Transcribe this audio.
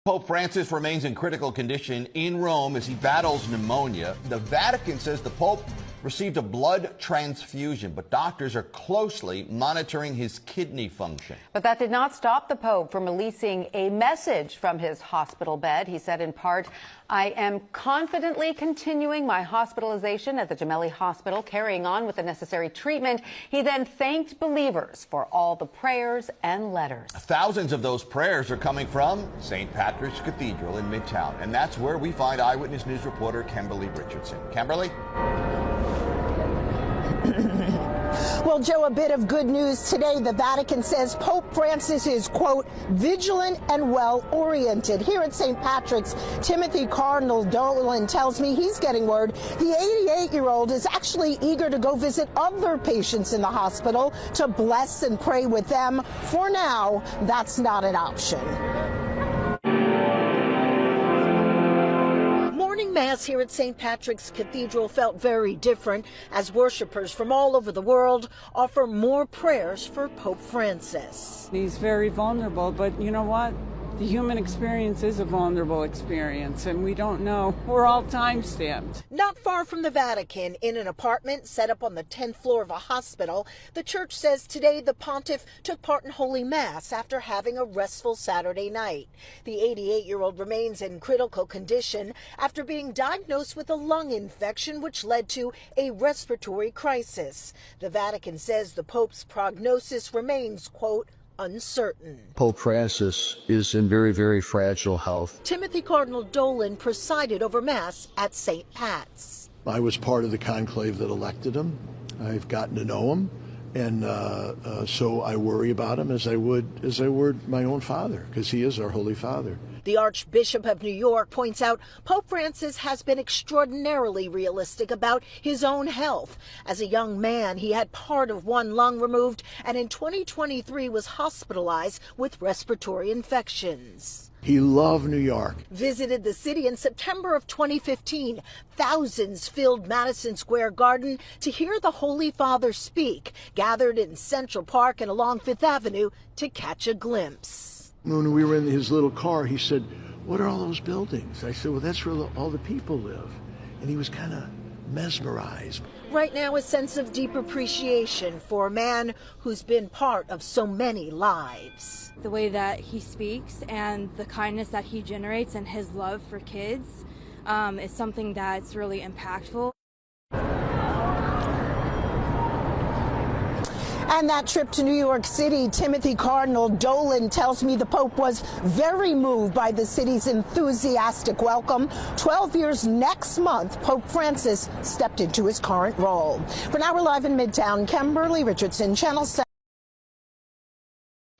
Pope Francis remains in critical condition in Rome as he battles pneumonia. The Vatican says the Pope received a blood transfusion, but doctors are closely monitoring his kidney function. But that did not stop the Pope from releasing a message from his hospital bed. He said in part, "I am confidently continuing my hospitalization at the Gemelli Hospital, carrying on with the necessary treatment." He then thanked believers for all the prayers and letters. Thousands of those prayers are coming from St. Patrick's Cathedral in Midtown, and that's where we find Eyewitness News reporter Kimberly Richardson. Kimberly? Well, Joe, a bit of good news today. The Vatican says Pope Francis is, quote, vigilant and well-oriented. Here at St. Patrick's, Timothy Cardinal Dolan tells me he's getting word the 88-year-old is actually eager to go visit other patients in the hospital to bless and pray with them. For now, that's not an option. Morning Mass here at St. Patrick's Cathedral felt very different as worshipers from all over the world offer more prayers for Pope Francis. He's very vulnerable, but you know what? The human experience is a vulnerable experience, and we don't know. We're all time-stamped. Not far from the Vatican, in an apartment set up on the 10th floor of a hospital, the church says today the pontiff took part in Holy Mass after having a restful Saturday night. The 88-year-old remains in critical condition after being diagnosed with a lung infection which led to a respiratory crisis. The Vatican says the Pope's prognosis remains, quote, uncertain. Pope Francis is in very, very fragile health. Timothy Cardinal Dolan presided over Mass at St. Pat's. I was part of the conclave that elected him. I've gotten to know him, and so I worry about him as I would my own father, because he is our Holy Father. The Archbishop of New York points out Pope Francis has been extraordinarily realistic about his own health. As a young man, he had part of one lung removed and in 2023 was hospitalized with respiratory infections. He loved New York. Visited the city in September of 2015. Thousands filled Madison Square Garden to hear the Holy Father speak, gathered in Central Park and along Fifth Avenue to catch a glimpse. When we were in his little car, he said, "What are all those buildings?" I said, "Well, that's where all the people live." And he was kind of mesmerized. Right now, a sense of deep appreciation for a man who's been part of so many lives. The way that he speaks and the kindness that he generates and his love for kids is something that's really impactful. And that trip to New York City, Timothy Cardinal Dolan tells me the Pope was very moved by the city's enthusiastic welcome. 12 years next month, Pope Francis stepped into his current role. For now, we're live in Midtown. Kimberly Richardson, Channel 7.